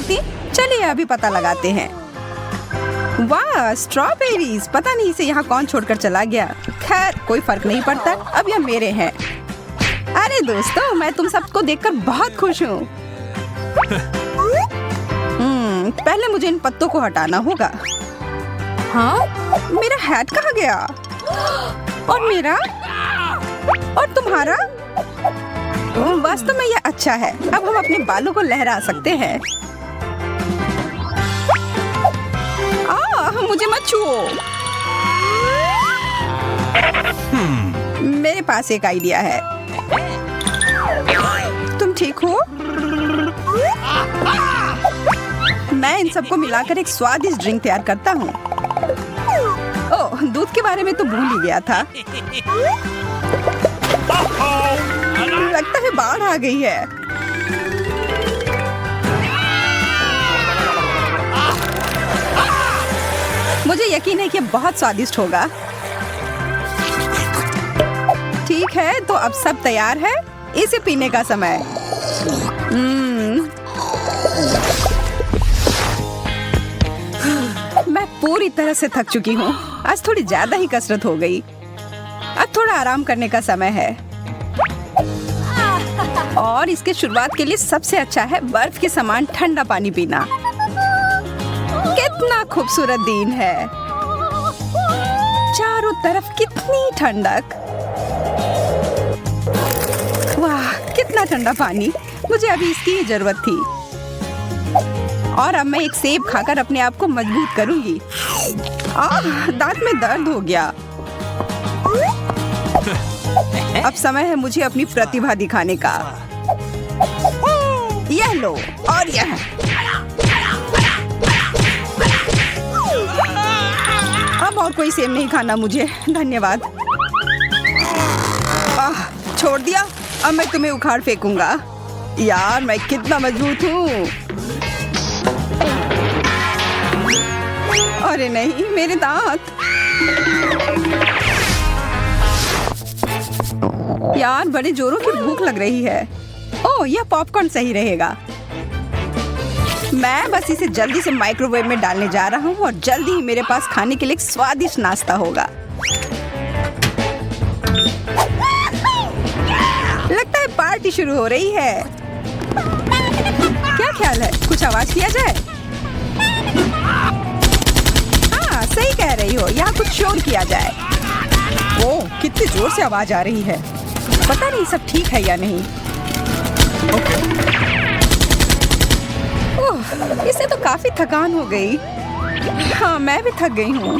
सकती? चलिए अभी पता लगाते हैं। वाह, स्ट्रॉबेरीज! पता नहीं इसे यहाँ कौन छोड़कर चला गया। खैर कोई फर्क नहीं पड़ता, अब ये मेरे हैं। अरे दोस्तों, मैं तुम सबको देखकर बहुत खुश हूँ। पहले मुझे इन पत्तों को हटाना होगा। हाँ, मेरा हैट कहाँ गया? और मेरा? और तुम्हारा? वास्तव में यह अच्छा है। अब हम अपने बालों को लहरा सकते हैं। मुझे मत छुओ। मेरे पास एक आइडिया है। तुम ठीक हो? मैं इन सबको मिलाकर एक स्वादिष्ट ड्रिंक तैयार करता हूँ। ओह, दूध के बारे में तो भूल ही गया था। लगता है बाढ़ आ गई है। मुझे यकीन है कि बहुत स्वादिष्ट होगा। ठीक है, तो अब सब तैयार है। इसे पीने का समय। मैं पूरी तरह से थक चुकी हूँ। आज थोड़ी ज्यादा ही कसरत हो गई। अब थोड़ा आराम करने का समय है। और इसके शुरुआत के लिए सबसे अच्छा है बर्फ के समान ठंडा पानी पीना। कितना खूबसूरत दिन है। चारों तरफ कितनी ठंडक। वाह, कितना ठंडा पानी। मुझे अभी इसकी ही जरूरत थी। और अब मैं एक सेब खाकर अपने आप को मजबूत करूंगी। दांत में दर्द हो गया। अब समय है मुझे अपनी प्रतिभा दिखाने का। यह लो और यह। अब और कोई सेब नहीं खाना मुझे, धन्यवाद। छोड़ दिया। अब मैं तुम्हें उखाड़ फेंकूंगा। यार, मैं कितना मजबूत हूँ। अरे नहीं, मेरे दांत। यार, बड़े जोरों की भूख लग रही है। ओह, यह पॉपकॉर्न सही रहेगा। मैं बस इसे जल्दी से माइक्रोवेव में डालने जा रहा हूँ और जल्दी ही मेरे पास खाने के लिए एक स्वादिष्ट नाश्ता होगा। लगता है पार्टी शुरू हो रही है। क्या ख्याल है, कुछ आवाज किया जाए? हाँ, सही कह रही हो, यहाँ कुछ शोर किया जाए। ओह, कितनी जोर से आवाज आ रही है। पता नहीं सब ठीक है या नहीं। ओह, इससे तो काफी थकान हो गई। हाँ, मैं भी थक गई हूँ।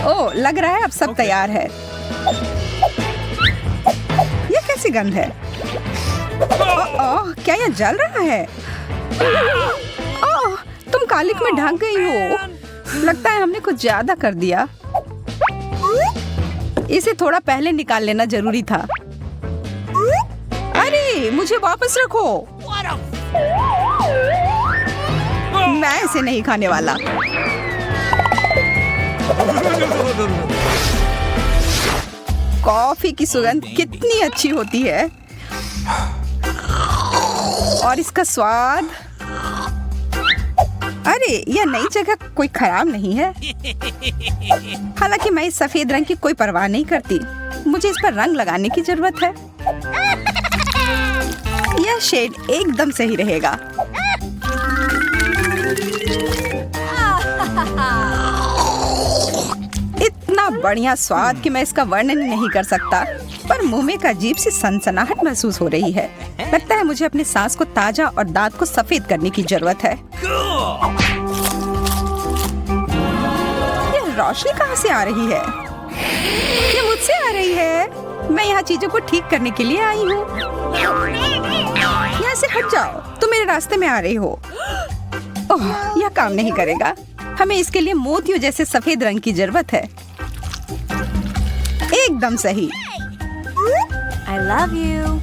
ओह, लग रहा है अब सब तैयार है। ये कैसी गंध है? ओह, क्या यह जल रहा है? ओह, तुम कालिक में ढक गई हो। लगता है हमने कुछ ज्यादा कर दिया। इसे थोड़ा पहले निकाल लेना जरूरी था। अरे, मुझे वापस रखो। मैं इसे नहीं खाने वाला। कॉफी की सुगंध कितनी अच्छी होती है। और इसका स्वाद। अरे, यह नई जगह कोई खराब नहीं है। हालांकि मैं इस सफेद रंग की कोई परवाह नहीं करती। मुझे इस पर रंग लगाने की जरूरत है। यह शेड एकदम सही रहेगा। इतना बढ़िया स्वाद कि मैं इसका वर्णन नहीं कर सकता। पर मुंह में एक अजीब सी सनसनाहट महसूस हो रही है। लगता है मुझे अपनी सांस को ताजा और दांत को सफेद करने की जरूरत है। ये रोशनी कहाँ से आ रही है? ये मुझसे आ रही है। मैं यहाँ चीजों को ठीक करने के लिए आई हूँ। यहाँ से हट जाओ, तुम मेरे रास्ते में आ रही हो। ओह, यह काम नहीं करेगा। हमें इसके लिए मोतियों जैसे सफेद रंग की जरूरत है। एकदम सही। I love you.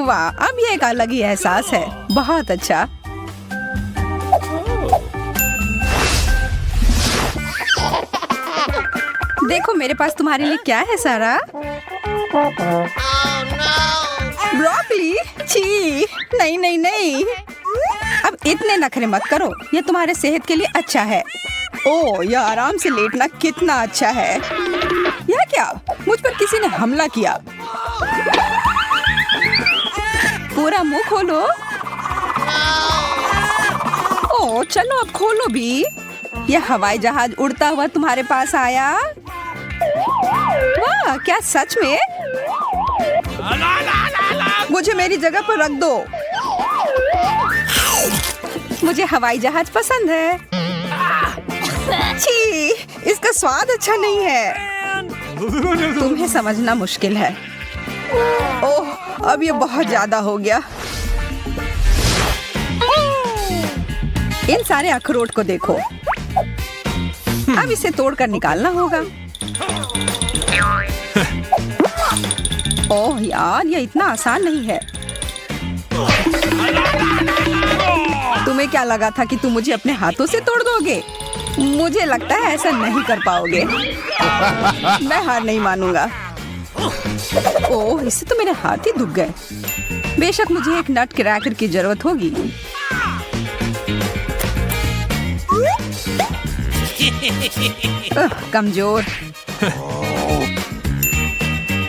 वाह, अब ये एक अलग ही एहसास है। बहुत अच्छा। देखो मेरे पास तुम्हारे लिए क्या है सारा। ब्रोकली? छी, नहीं नहीं नहीं। इतने नखरे मत करो, ये तुम्हारे सेहत के लिए अच्छा है। ओह, यह आराम से लेटना कितना अच्छा है। यह क्या, मुझ पर किसी ने हमला किया। पूरा मुंह खोलो। ओह, चलो अब खोलो भी। यह हवाई जहाज उड़ता हुआ तुम्हारे पास आया। वाह, क्या सच में? मुझे मेरी जगह पर रख दो। मुझे हवाई जहाज पसंद है। छी, इसका स्वाद अच्छा नहीं है। तुम्हें समझना मुश्किल है। ओह, अब ये बहुत ज्यादा हो गया। इन सारे अखरोट को देखो। अब इसे तोड़कर निकालना होगा। ओह यार, ये इतना आसान नहीं है। तुम्हें क्या लगा था कि तुम मुझे अपने हाथों से तोड़ दोगे? मुझे लगता है ऐसा नहीं कर पाओगे। मैं हार नहीं मानूंगा। ओह, इससे तो मेरे हाथ ही दुख गए। बेशक मुझे एक नट क्रैकर की जरूरत होगी। कमजोर।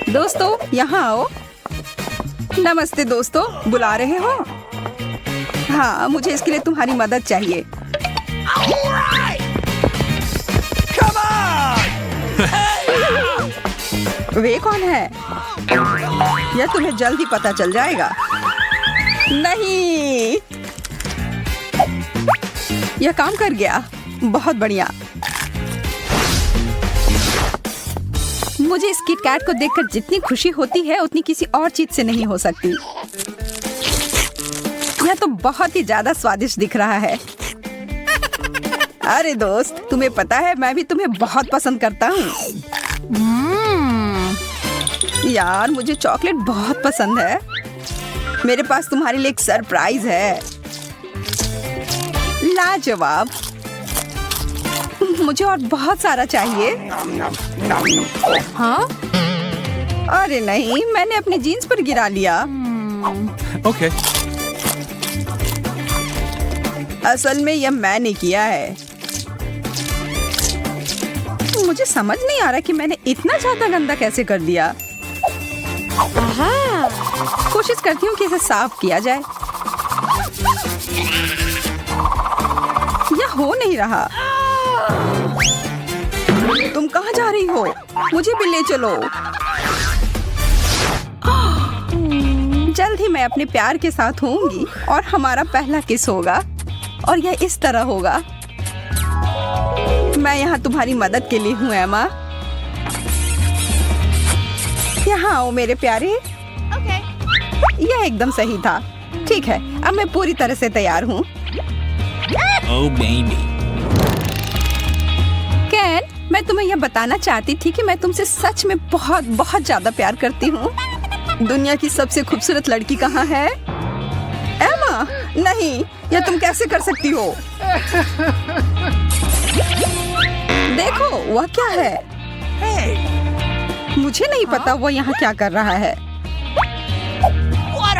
दोस्तों, यहाँ आओ। नमस्ते दोस्तों, बुला रहे हो? हाँ, मुझे इसके लिए तुम्हारी मदद चाहिए। वे कौन है? यह तुम्हें जल्द ही पता चल जाएगा। नहीं, यह काम कर गया। बहुत बढ़िया। मुझे इस किट कैट को देखकर जितनी खुशी होती है उतनी किसी और चीज से नहीं हो सकती। यह तो बहुत ही ज्यादा स्वादिष्ट दिख रहा है। अरे दोस्त, तुम्हें पता है मैं भी तुम्हें बहुत पसंद करता हूँ। यार, मुझे चॉकलेट बहुत पसंद है। मेरे पास तुम्हारे लिए एक सरप्राइज है। लाजवाब। मुझे और बहुत सारा चाहिए। हाँ? अरे नहीं, मैंने अपनी जीन्स पर गिरा लिया। ओके। असल में यह मैंने किया है। मुझे समझ नहीं आ रहा कि मैंने इतना ज्यादा गंदा कैसे कर दिया। कोशिश करती हूँ कि इसे साफ किया जाए। यह हो नहीं रहा। तुम कहाँ जा रही हो? मुझे भी ले चलो। जल्द ही मैं अपने प्यार के साथ होंगी और हमारा पहला किस होगा और यह इस तरह होगा। मैं यहाँ तुम्हारी मदद के लिए हूँ एमा। यहाँ आओ मेरे प्यारे। यह एकदम सही था। ठीक है, अब मैं पूरी तरह से तैयार हूँ। Oh baby. कैन, मैं तुम्हें यह बताना चाहती थी कि मैं तुमसे सच में बहुत बहुत ज्यादा प्यार करती हूँ। दुनिया की सबसे खूबसूरत लड़की कहाँ है? एमा, नहीं, यह तुम कैसे कर सकती हो? देखो, वह क्या है? मुझे नहीं पता वो यहाँ क्या कर रहा है।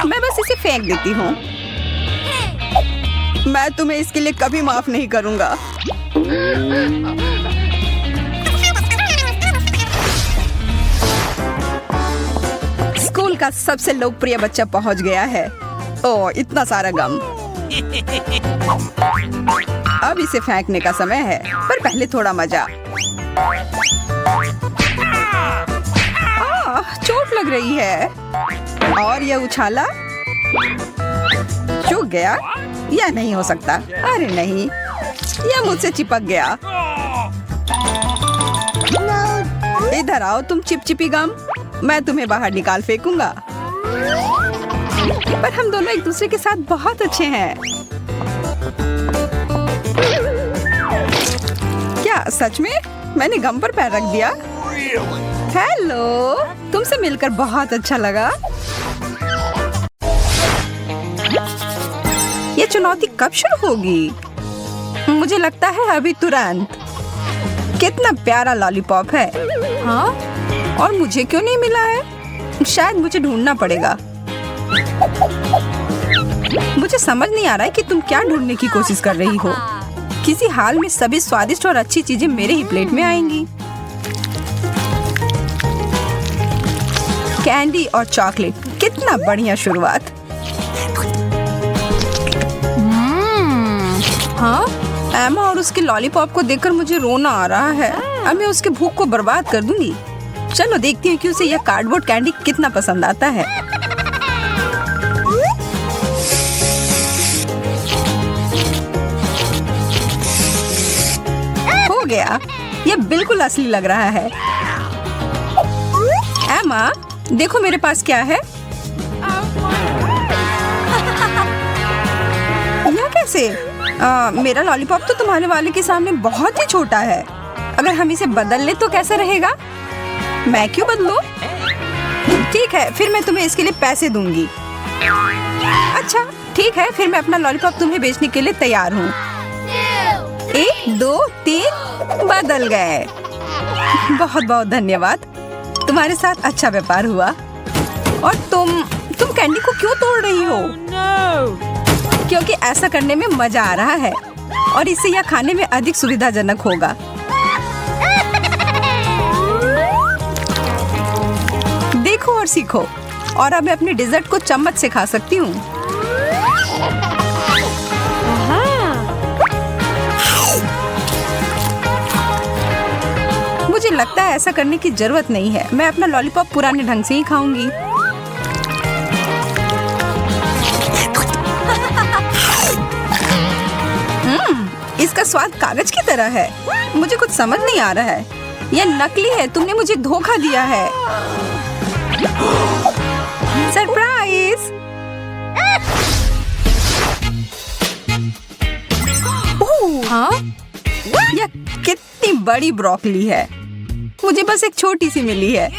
मैं बस इसे फेंक देती हूँ। मैं तुम्हें इसके लिए कभी माफ नहीं करूँगा। स्कूल का सबसे लोकप्रिय बच्चा पहुँच गया है। ओह, इतना सारा गम। अब इसे फेंकने का समय है, पर पहले थोड़ा मजा। चोट लग रही है। और यह उछाला। चूक गया। यह नहीं हो सकता। अरे नहीं, यह मुझसे चिपक गया। इधर आओ तुम चिपचिपी गम। मैं तुम्हें बाहर निकाल फेंकूंगा। पर हम दोनों एक दूसरे के साथ बहुत अच्छे हैं। क्या सच में? मैंने गम पर पैर रख दिया। हेलो, तुमसे मिलकर बहुत अच्छा लगा। ये चुनौती कब शुरू होगी? मुझे लगता है अभी तुरंत। कितना प्यारा लॉलीपॉप है। हाँ? और मुझे क्यों नहीं मिला है? शायद मुझे ढूंढना पड़ेगा। मुझे समझ नहीं आ रहा है कि तुम क्या ढूंढने की कोशिश कर रही हो। किसी हाल में सभी स्वादिष्ट और अच्छी चीजें मेरे ही प्लेट में आएंगी। कैंडी और चॉकलेट, कितना बढ़िया शुरुआत। हाँ, एमा और उसके लॉलीपॉप को देखकर मुझे रोना आ रहा है। अब मैं उसके भूख को बर्बाद कर दूंगी। चलो देखती हूँ कि उसे यह कार्डबोर्ड कैंडी कितना पसंद आता है। हो गया, यह बिल्कुल असली लग रहा है। एमा, देखो मेरे पास क्या है। यह कैसे? मेरा लॉलीपॉप तो तुम्हारे वाले के सामने बहुत ही छोटा है। अगर हम इसे बदल ले तो कैसा रहेगा? मैं क्यों बदलूं? ठीक है, फिर मैं तुम्हें इसके लिए पैसे दूंगी। अच्छा ठीक है, फिर मैं अपना लॉलीपॉप तुम्हें बेचने के लिए तैयार हूँ। 1 2 3 बदल गए। बहुत बहुत धन्यवाद, तुम्हारे साथ अच्छा व्यापार हुआ। और तुम कैंडी को क्यों तोड़ रही हो? क्योंकि ऐसा करने में मजा आ रहा है और इससे यह खाने में अधिक सुविधाजनक होगा। देखो और सीखो। और अब मैं अपने डेजर्ट को चम्मच से खा सकती हूँ। मुझे लगता है ऐसा करने की जरूरत नहीं है। मैं अपना लॉलीपॉप पुराने ढंग से ही खाऊंगी। इसका स्वाद कागज की तरह है। मुझे कुछ समझ नहीं आ रहा है। यह नकली है। तुमने मुझे धोखा दिया है। सरप्राइज! हाँ? यह कितनी बड़ी ब्रोकली है। मुझे बस एक छोटी सी मिली है।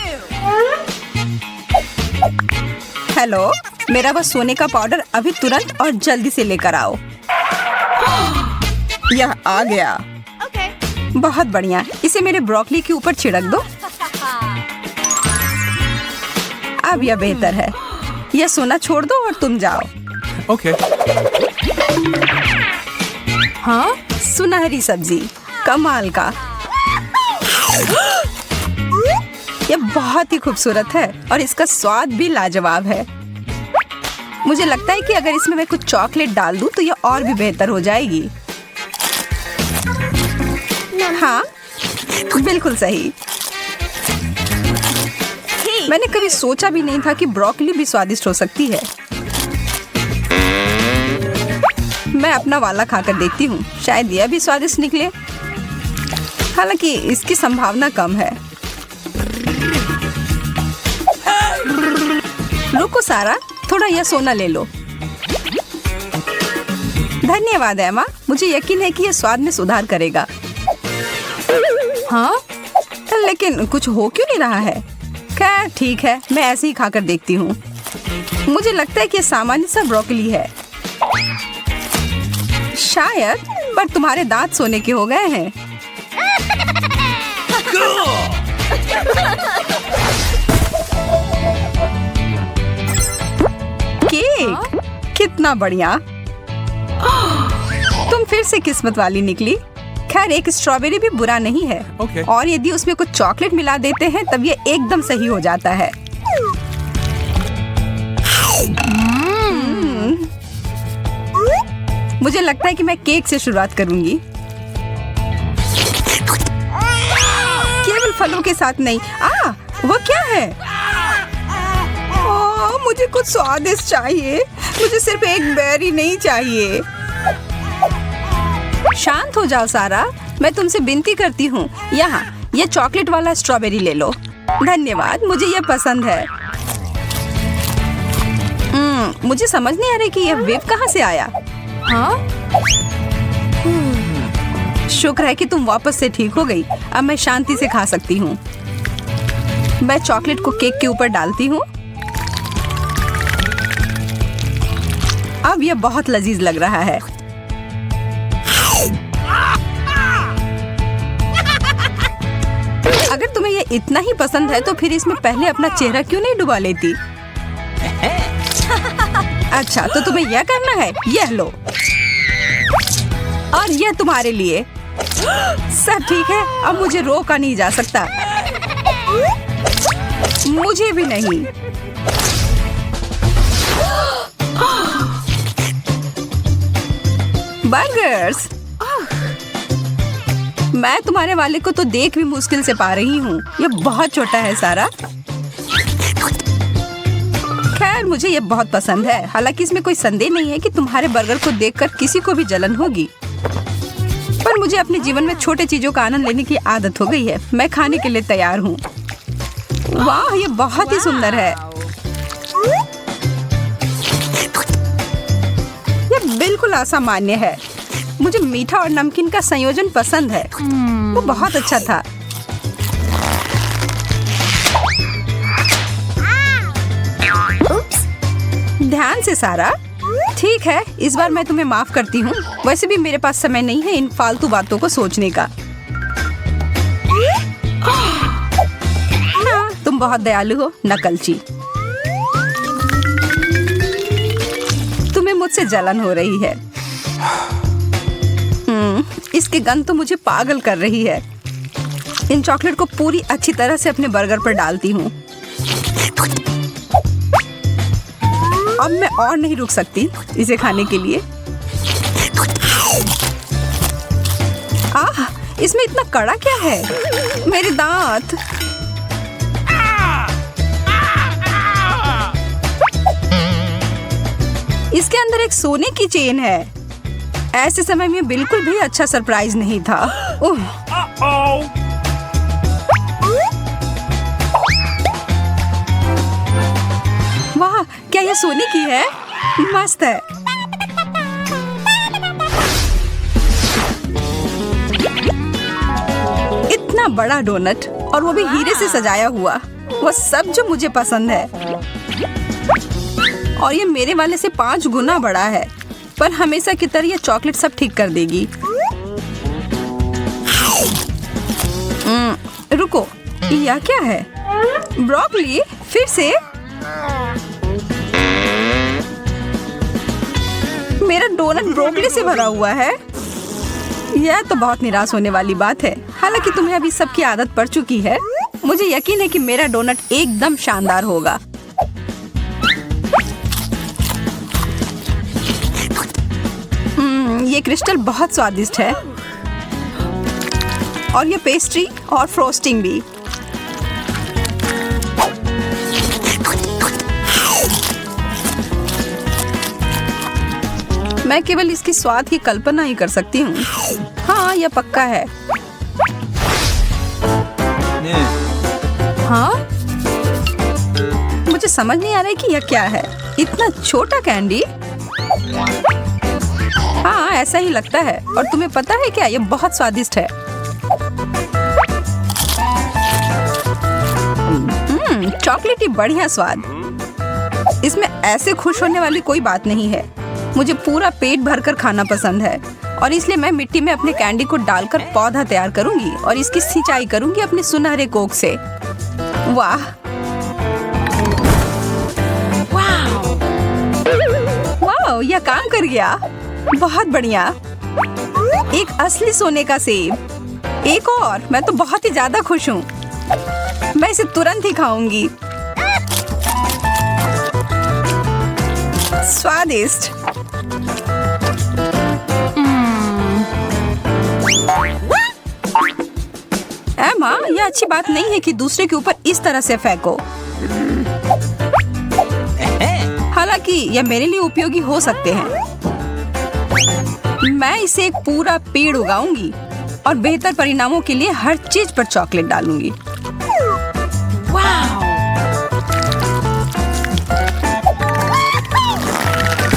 हेलो, मेरा वह सोने का पाउडर अभी तुरंत और जल्दी से लेकर आओ। यह आ गया। बहुत बढ़िया, इसे मेरे ब्रोकली के ऊपर छिड़क दो। अब यह बेहतर है। यह सोना छोड़ दो और तुम जाओ। Okay. हाँ, सुनहरी सब्जी, कमाल का। यह बहुत ही खूबसूरत है और इसका स्वाद भी लाजवाब है। मुझे लगता है कि अगर इसमें मैं कुछ चॉकलेट डाल दूं तो यह और भी बेहतर हो जाएगी। हाँ, बिल्कुल सही। मैंने कभी सोचा भी नहीं था कि ब्रोकली भी स्वादिष्ट हो सकती है। मैं अपना वाला खाकर देखती हूँ, शायद यह भी स्वादिष्ट निकले। हालांकि इसकी संभावना कम है। रुको सारा, थोड़ा यह सोना ले लो। धन्यवाद एमा, मुझे यकीन है कि यह स्वाद में सुधार करेगा। हाँ, लेकिन कुछ हो क्यों नहीं रहा है? खैर ठीक है, मैं ऐसे ही खाकर देखती हूँ। मुझे लगता है कि यह सामान्य सा ब्रोकली है शायद, पर तुम्हारे दांत सोने के हो गए हैं। केक, कितना बढ़िया। तुम फिर से किस्मत वाली निकली। खैर, एक स्ट्रॉबेरी भी बुरा नहीं है। Okay. और यदि उसमें कुछ चॉकलेट मिला देते हैं तब ये एकदम सही हो जाता है। मुझे लगता है कि मैं केक से शुरुआत करूंगी। केवल फलों के साथ नहीं। वो क्या है? मुझे कुछ स्वादिष्ट चाहिए। मुझे सिर्फ एक बेरी नहीं चाहिए। शांत हो जाओ सारा, मैं तुमसे विनती करती हूँ। यहाँ ये चॉकलेट वाला स्ट्रॉबेरी ले लो। धन्यवाद, मुझे यह पसंद है। मुझे समझ नहीं आ रही कि यह वेव कहाँ से आया। हाँ? शुक्र है कि तुम वापस से ठीक हो गई। अब मैं शांति से खा सकती हूँ। मैं चॉकलेट को केक के ऊपर डालती हूँ। अब यह बहुत लजीज लग रहा है। अगर तुम्हें यह इतना ही पसंद है तो फिर इसमें पहले अपना चेहरा क्यों नहीं डुबा लेती? अच्छा, तो तुम्हें यह करना है, यह लो। और यह तुम्हारे लिए। सब ठीक है, अब मुझे रोका नहीं जा सकता। मुझे भी नहीं। बर्गर्स। मैं तुम्हारे वाले को तो देख भी मुश्किल से पा रही हूँ। ये बहुत छोटा है सारा। खैर, मुझे ये बहुत पसंद है। हालांकि इसमें कोई संदेह नहीं है कि तुम्हारे बर्गर को देखकर किसी को भी जलन होगी। पर मुझे अपने जीवन में छोटे चीजों का आनंद लेने की आदत हो गई है। मैं खाने के लिए तैयार हूँ। वाह, ये बहुत ही सुंदर है। ये बिल्कुल असामान्य है। मुझे मीठा और नमकीन का संयोजन पसंद है। वो बहुत अच्छा था। ध्यान से सारा। ठीक है, इस बार मैं तुम्हें माफ करती हूँ। वैसे भी मेरे पास समय नहीं है इन फालतू बातों को सोचने का। हाँ, तुम बहुत दयालु हो, नकलची। तुम्हें मुझसे जलन हो रही है। इसकी गंध तो मुझे पागल कर रही है। इन चॉकलेट को पूरी अच्छी तरह से अपने बर्गर पर डालती हूँ। अब मैं और नहीं रुक सकती इसे खाने के लिए। आह, इसमें इतना कड़ा क्या है? मेरे दांत। इसके अंदर एक सोने की चेन है। ऐसे समय में बिल्कुल भी अच्छा सरप्राइज नहीं था। वाह, क्या यह सोने की है? मस्त है। इतना बड़ा डोनट, और वो भी हीरे से सजाया हुआ। वो सब जो मुझे पसंद है। और ये मेरे वाले से 5 गुना बड़ा है। पर हमेशा की तरह ये चॉकलेट सब ठीक कर देगी। रुको, यह क्या है? ब्रोकली? फिर से? मेरा डोनट ब्रोकली से भरा हुआ है। यह तो बहुत निराश होने वाली बात है। हालांकि तुम्हें अभी सबकी आदत पड़ चुकी है। मुझे यकीन है कि मेरा डोनट एकदम शानदार होगा। ये क्रिस्टल बहुत स्वादिष्ट है। और ये पेस्ट्री और फ्रोस्टिंग भी। मैं केवल इसकी स्वाद की कल्पना ही कर सकती हूँ। हाँ, यह पक्का है। हाँ, मुझे समझ नहीं आ रहा है कि यह क्या है। इतना छोटा कैंडी। हाँ, ऐसा ही लगता है। और तुम्हें पता है क्या, ये बहुत स्वादिष्ट है। चॉकलेटी बढ़िया स्वाद। इसमें ऐसे खुश होने वाली कोई बात नहीं है। मुझे पूरा पेट भरकर खाना पसंद है। और इसलिए मैं मिट्टी में अपने कैंडी को डालकर पौधा तैयार करूंगी और इसकी सिंचाई करूंगी अपने सुनहरे कोक से। वाह, वाह, यह काम कर गया। बहुत बढ़िया। एक असली सोने का सेब। एक और। मैं तो बहुत ही ज्यादा खुश हूँ। मैं इसे तुरंत ही खाऊंगी। स्वादिष्ट। एमा, यह अच्छी बात नहीं है कि दूसरे के ऊपर इस तरह से फेंको। हालांकि यह मेरे लिए उपयोगी हो सकते हैं। मैं इसे एक पूरा पेड़ उगाऊंगी और बेहतर परिणामों के लिए हर चीज पर चॉकलेट डालूंगी।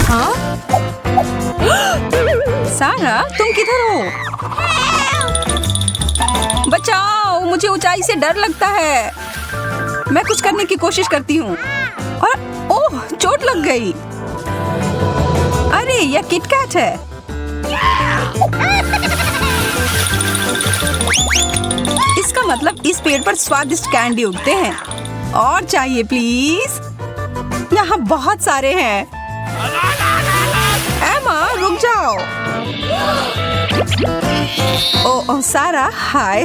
हाँ? सारा, तुम किधर हो? बचाओ, मुझे ऊंचाई से डर लगता है। मैं कुछ करने की कोशिश करती हूँ और ओह, चोट लग गई। अरे, यह किटकैट है। इसका मतलब इस पेड़ पर स्वादिष्ट कैंडी उगते हैं। और चाहिए प्लीज। यहाँ बहुत सारे हैं। एमा रुक जाओ। ओ सारा हाय।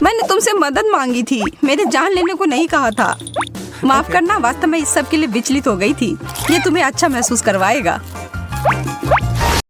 मैंने तुमसे मदद मांगी थी, मेरी जान लेने को नहीं कहा था। माफ करना, वास्तव में इस सब के लिए विचलित हो गई थी। ये तुम्हें अच्छा महसूस करवाएगा।